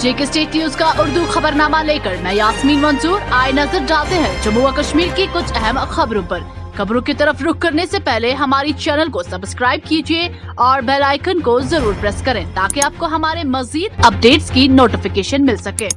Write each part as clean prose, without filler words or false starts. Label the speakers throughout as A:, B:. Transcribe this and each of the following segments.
A: जेके state news का उर्दू खबरनामा लेकर मैं यास्मीन मंजूर आए नजर डालते हैं जम्मू व कश्मीर की कुछ अहम खबरों पर। खबरों की तरफ रुख करने से पहले हमारी चैनल को सब्सक्राइब कीजिए और बेल आइकन को जरूर प्रेस करें ताकि आपको हमारे मजीद अपडेट्स की नोटिफिकेशन मिल सके।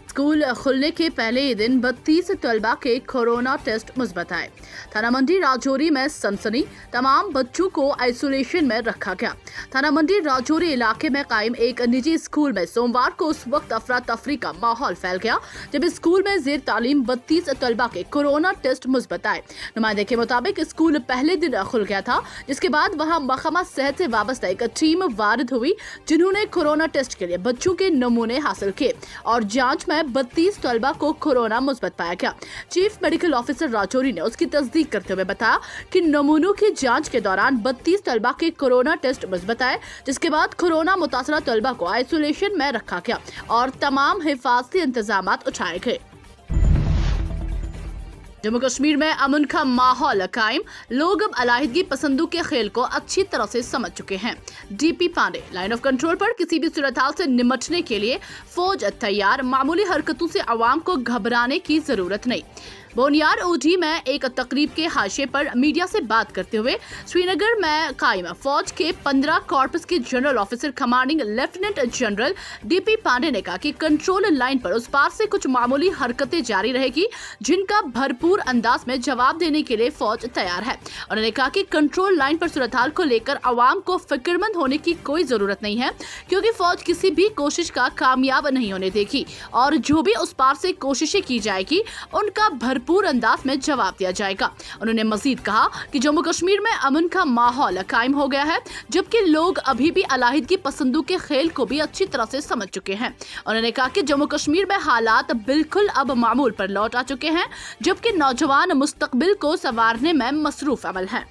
A: स्कूल खुलने के पहले ही दिन 32 तलबा के कोरोना टेस्ट मुस्बत आए। थाना मंडी राजौरी में सनसनी, तमाम बच्चों को आइसोलेशन में रखा गया। थाना मंडी राजौरी इलाके में कायम एक निजी स्कूल में सोमवार को उस वक्त अफरा तफरी का माहौल फैल गया जब स्कूल में जेर तालीम 32 तलबा के कोरोना टेस्ट मुस्बत आए। नुमाइंदे के मुताबिक स्कूल पहले दिन खुल गया था, जिसके बाद वहां महकमा सेहत से वाबस्ता एक टीम वारिद हुई जिन्होंने कोरोना टेस्ट के लिए बच्चों के नमूने हासिल किए और जांच में 32 तलबा को कोरोना मुस्बत पाया गया। चीफ मेडिकल ऑफिसर राजौरी ने उसकी तस्दीक करते हुए बताया कि नमूनों की जांच के दौरान 32 तलबा के कोरोना टेस्ट मुस्बत आए, जिसके बाद कोरोना मुतासरा तलबा को आइसोलेशन में रखा गया और तमाम हिफाजती इंतजाम उठाए गए। जम्मू कश्मीर में अमन का माहौल कायम, लोग अब अलाहिदगी पसंदों के खेल को अच्छी तरह से समझ चुके हैं। DP Pandey, line of control पर किसी भी सूरत-हाल से निपटने के लिए फौज तैयार, मामूली हरकतों से आवाम को घबराने की जरूरत नहीं। बोनियार ओडी में एक तकरीब के हाशिए पर मीडिया से बात करते हुए श्रीनगर में कायम फौज के 15 कॉर्पस के general officer commanding lieutenant general DP Pandey ने कहा कि कंट्रोल लाइन पर उस पार से कुछ मामूली हरकतें जारी रहेगी जिनका भरपूर अंदाज में जवाब देने के लिए फौज तैयार है। उन्होंने कहा कि कंट्रोल लाइन पर सूरत-हाल को लेकर आवाम को फिक्रमंद होने की कोई जरूरत नहीं है, क्योंकि फौज किसी भी कोशिश का कामयाब नहीं होने देगी और जो भी उस पार से कोशिशें की जाएगी उनका भरपूर अंदाज में जवाब दिया जाएगा। उन्होंने मजीद कहा कि जम्मू कश्मीर में अमन का माहौल कायम हो गया है, जबकि लोग अभी भी अलाहिदगी पसंदों के खेल को भी अच्छी तरह से समझ चुके हैं। उन्होंने कहा कि जम्मू कश्मीर में हालात बिल्कुल अब मामूल पर लौट आ चुके हैं, जबकि नौजवान मुस्तकबिल को संवारने में मसरूफ अमल हैं।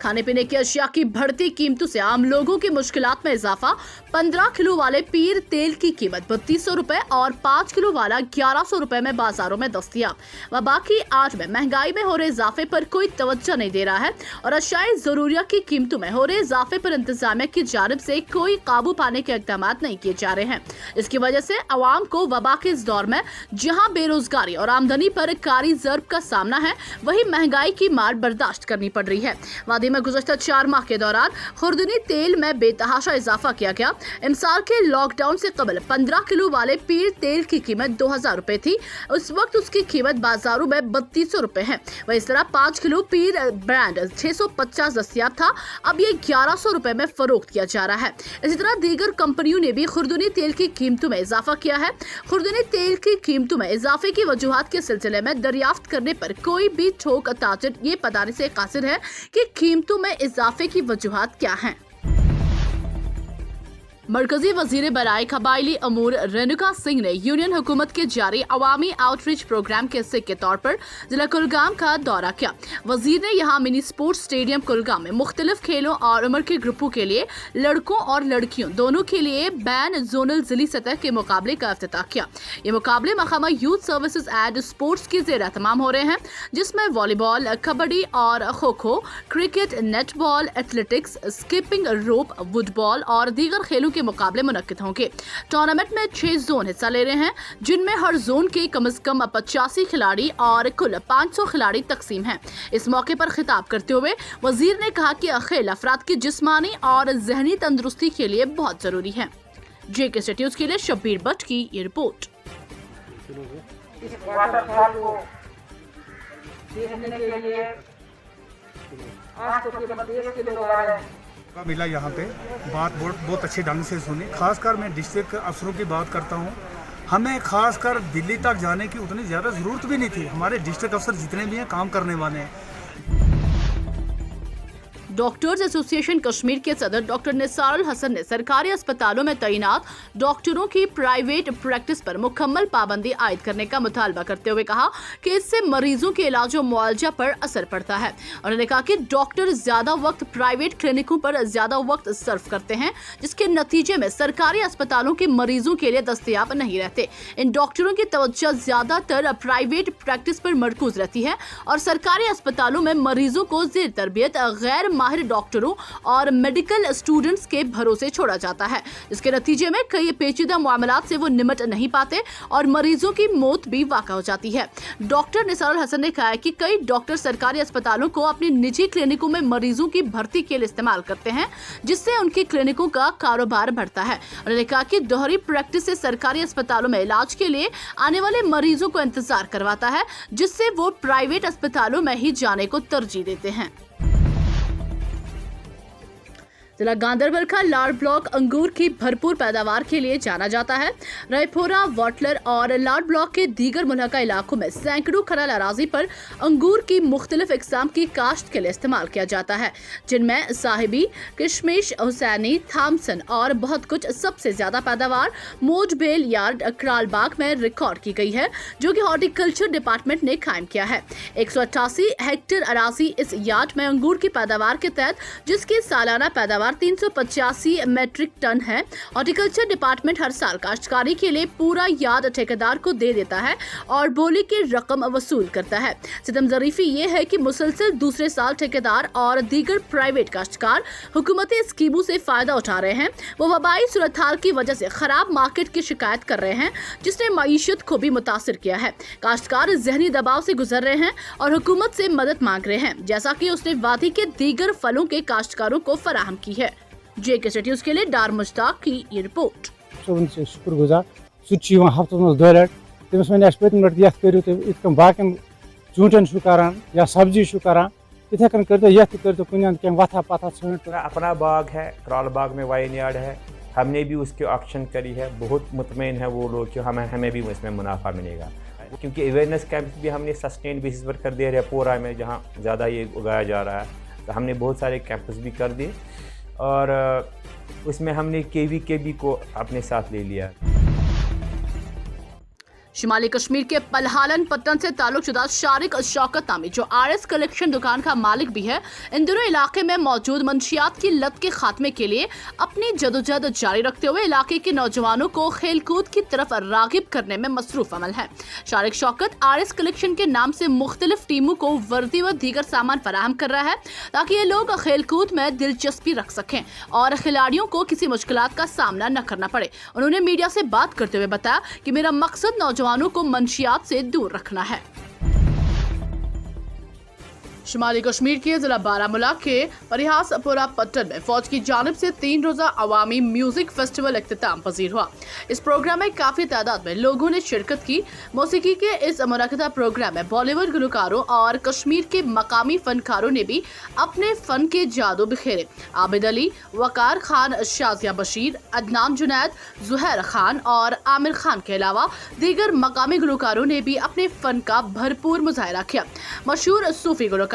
A: खाने पीने की अशिया की बढ़ती कीमतों से आम लोगों की मुश्किलात में इजाफा। 15 किलो वाले पीर तेल की कीमत 3200 रुपए और 5 किलो वाला 1100 रुपए में बाजारों में दस्तयाब। व बाकी आज में महंगाई में हो रहे इजाफे पर कोई तवज्जो नहीं दे रहा है और अशियाए जरूरिया की कीमतों में हो रहे इजाफे पर इंतजामिया की जानिब से कोई काबू पाने के इक़दाम नहीं किए जा रहे हैं। इसकी वजह से अवाम को वबा के इस दौर में जहाँ बेरोजगारी और आमदनी पर कारी ज़र्ब का सामना है, वही महंगाई की मार बर्दाश्त करनी पड़ रही है। वादी में गुज़श्ता 4 माह के दौरान खुर्दनी तेल में बेतहाशा इजाफा किया गया। इमसाल के लॉकडाउन से कबल 15 किलो वाले पीर तेल की कीमत 2000 रुपए थी, उस वक्त उसकी कीमत बाजारों में 3200 रुपए है। वही इस तरह 5 किलो पीर ब्रांड 650 दस्तयाब था, अब ये 1100 रुपए में फरोख्त किया जा रहा है। इसी तरह दीगर कंपनियों ने भी खुर्दनी तेल की कीमतों में इजाफा किया है। खुर्दनी तेल की कीमतों में इजाफे की वजूहात के सिलसिले में दरियाफ्त करने पर कोई भी ठोक ताजिर ये बताने से कासिर है कि कीमतों में इजाफे की वजूहात क्या हैं। मरकजी वजीर बराए कबायली अमूर रेणुका सिंह ने यूनियन हुकूमत के जारी अवामी आउटरीच प्रोग्राम के हिस्से के तौर पर जिला कुलगाम का दौरा किया। वजीर ने यहाँ मिनी स्पोर्ट्स स्टेडियम कुलगाम में मुख्तलिफ खेलों और उम्र के ग्रुपों के लिए लड़कों और लड़कियों दोनों के लिए बैन जोनल जिली सतह के मुकाबले का इफ्तिताह किया। ये मुकाबले महकमा यूथ सर्विसेज एंड स्पोर्ट्स की ज़ेर एहतमाम हो रहे हैं, जिसमें वॉलीबॉल, कबड्डी और kho kho, cricket, netball, athletics, skipping rope, woodball और दीगर खेलों के मुकाबले मुनक्किद होंगे। टूर्नामेंट में 6 जोन हिस्सा ले रहे हैं, जिनमें हर जोन के कम से कम 85 खिलाड़ी और कुल 500 खिलाड़ी तकसीम हैं। इस मौके पर खिताब करते हुए वजीर ने कहा कि खेल अफराद की जिस्मानी और जहनी तंदुरुस्ती के लिए बहुत जरूरी है। जेके स्टेट न्यूज के लिए शब्बीर भट्ट की ये रिपोर्ट।
B: मिला यहाँ पे बात बहुत अच्छे ढंग से सुनी। खासकर मैं डिस्ट्रिक्ट अफसरों की बात करता हूँ, हमें खासकर दिल्ली तक जाने की उतनी ज़्यादा ज़रूरत भी नहीं थी। हमारे डिस्ट्रिक्ट अफसर जितने भी हैं काम करने वाले हैं।
A: डॉक्टर्स एसोसिएशन कश्मीर के सदर डॉक्टर निसारुल हसन ने सरकारी अस्पतालों में तैनात डॉक्टरों की प्राइवेट प्रैक्टिस पर मुकम्मल पाबंदी आयद करने का मुतालबा करते हुए कहा कि इससे मरीजों के इलाज और मुआवजा पर असर पड़ता है। उन्होंने कहा कि डॉक्टर ज्यादा वक्त प्राइवेट क्लिनिकों पर ज्यादा वक्त सर्व करते हैं, जिसके नतीजे में सरकारी अस्पतालों के मरीजों के लिए दस्तयाब नहीं रहते। इन डॉक्टरों की तवज्जो ज्यादातर प्राइवेट प्रैक्टिस पर मरकूज रहती है और सरकारी अस्पतालों में मरीजों को जेर तरबियत गैर माहिर डॉक्टरों और मेडिकल स्टूडेंट्स के भरोसे छोड़ा जाता है, जिसके नतीजे में कई पेचीदा मामलात से वो निमट नहीं पाते और मरीजों की मौत भी वाक़ा हो जाती है। डॉक्टर निसारुल हसन ने कहा है कि कई डॉक्टर सरकारी अस्पतालों को अपनी निजी क्लिनिकों में मरीजों की भर्ती के लिए इस्तेमाल करते हैं, जिससे उनकी क्लिनिकों का कारोबार बढ़ता है। उन्होंने कहा कि दोहरी प्रैक्टिस से सरकारी अस्पतालों में इलाज के लिए आने वाले मरीजों को इंतजार करवाता है, जिससे वो प्राइवेट अस्पतालों में ही जाने को तरजीह देते हैं। जिला गांधरबल का लाड़ ब्लॉक अंगूर की भरपूर पैदावार के लिए जाना जाता है। रायपुरा, वाटलर और लाड़ ब्लॉक के दीगर मुल्हका इलाकों में सैकड़ों खराल अराजी पर अंगूर की मुख्तलिफ इकसाम की काश्त के लिए इस्तेमाल किया जाता है, जिनमें साहिबी, किशमिश, हुसैनी, थॉमसन और बहुत कुछ। सबसे ज्यादा पैदावार मोजबेल यार्ड करालबाग में रिकॉर्ड की गई है, जो कि हॉर्टिकल्चर डिपार्टमेंट ने कायम किया है। 188 हेक्टेयर अराजी इस यार्ड में अंगूर की पैदावार के तहत, जिसकी सालाना पैदावार 385 मेट्रिक टन है। हॉर्टिकल्चर डिपार्टमेंट हर साल काश्तकारी के लिए पूरा यार्ड ठेकेदार को दे देता है और बोली की रकम वसूल करता है। सितम ज़रीफी ये है कि मुसलसल दूसरे साल ठेकेदार और दीगर प्राइवेट काश्तकार हुकूमती स्कीमों से फायदा उठा रहे हैं। वो वबाई सूरत हाल की वजह से खराब मार्केट की शिकायत कर रहे हैं, जिसने मईशत को भी मुतासिर किया है। काश्तकार जहनी दबाव से गुजर रहे हैं और हुकूमत से मदद मांग रहे हैं, जैसा कि उसने वादी के दीगर फलों के काश्तकारों को फराहम की है। JK न्यूज के लिए डार मुश्ताक की ये रिपोर्ट।
C: शुक्रगुजार सह हफ्तस मज 2 लट तमिस वन पतम लट यथ करो तुम बाकी चूंटन करान या सब्जी करान इथे कन कर कुन क्या वथा पथा छट।
D: अपना बाग है, कराल बाग में वाइन यार्ड है, हमने भी उसकी ऑक्शन करी है। बहुत मुतमईन है वो लोग कि हमें भी इसमें मुनाफा मिलेगा, क्योंकि अवेयरनेस कैंप्स भी हमने सस्टेन बेसिस पर कर दिए रेपोरा में, जहाँ ज़्यादा ये उगाया जा रहा है। तो हमने बहुत सारे कैंपस भी कर दिए और उसमें हमने केवी को अपने साथ ले लिया।
A: शिमाली कश्मीर के पलहालन पट्टन से ताल्लुकशुदा शारिक शौकत नामी, जो RS कलेक्शन दुकान का मालिक भी है, इन दिनों इलाके में मौजूद मंशियात की लत के खात्मे के लिए अपनी जदोजहद जारी रखते हुए इलाके के नौजवानों को खेलकूद की तरफ रागिब करने में मसरूफ अमल है। शारिक शौकत RS कलेक्शन के नाम से मुख्तलिफ टीमों को वर्दी व दीगर सामान फराहम कर रहा है, ताकि ये लोग खेलकूद में दिलचस्पी रख सकें और खिलाड़ियों को किसी मुश्किलात का सामना न करना पड़े। उन्होंने मीडिया से बात करते हुए बताया कि मेरा मकसद नौजवानों को मंशियात से दूर रखना है। शिमाली कश्मीर के जिला बारामूला के परिहासपुरा पट्टन में फौज की जानिब से 3 रोजा अवामी म्यूजिक फेस्टिवल इख्तिताम पजीर हुआ। इस प्रोग्राम में काफी तादाद में लोगों ने शिरकत की। मौसीकी के इस मुनक़िदा प्रोग्राम में बॉलीवुड गुलकारों और कश्मीर के मकामी फनकारों ने भी अपने फन के जादू बिखेरे। आबिद अली, वकार खान, शाजिया बशीर, अदनान जुनैद, जुहैर खान और आमिर खान के अलावा दीगर मकामी गुलकारों ने भी अपने फन का भरपूर मुजाहरा किया। मशहूर सूफी गुलकार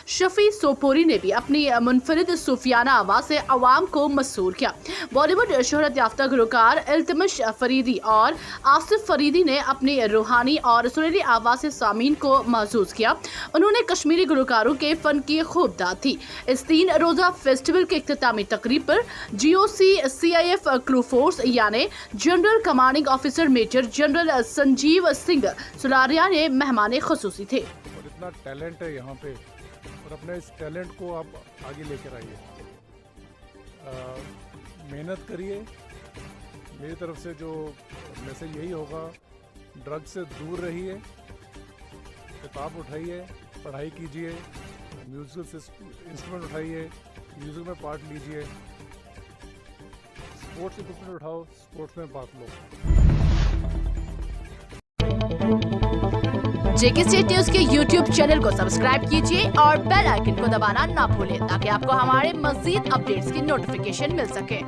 A: शफी सोपोरी ने भी अपनी मुनफरिद सूफियाना आवाज से अवाम को मसूर किया। बॉलीवुड शोहरत याफ्ता गुलकार इल्तमिश फरीदी और आसिफ फरीदी ने अपनी रूहानी और सुरीली आवाज से सामीन को महसूस किया। उन्होंने कश्मीरी गुलकारों के फन की खूब दाद थी। इस 3 रोजा फेस्टिवल के इख्तितामी तकरीब पर GOC CIF क्रू फोर्स यानी general commanding officer major general Sanjeev Singh Slaria ने मेहमान खुसूसी थे।
E: इतना टैलेंट है यहाँ पे और अपने इस टैलेंट को आप आगे लेकर आइए, मेहनत करिए। मेरी तरफ से जो मैसेज यही होगा, ड्रग्स से दूर रहिए, किताब उठाइए, पढ़ाई कीजिए, म्यूजिकल इंस्ट्रूमेंट उठाइए, म्यूजिक में पार्ट लीजिए, स्पोर्ट्स इक्विपमेंट उठाओ, स्पोर्ट्स में भाग लो।
A: JK न्यूज के YouTube चैनल को सब्सक्राइब कीजिए और बेल आइकन को दबाना ना भूलें, ताकि आपको हमारे मज़ीद अपडेट्स की नोटिफिकेशन मिल सके।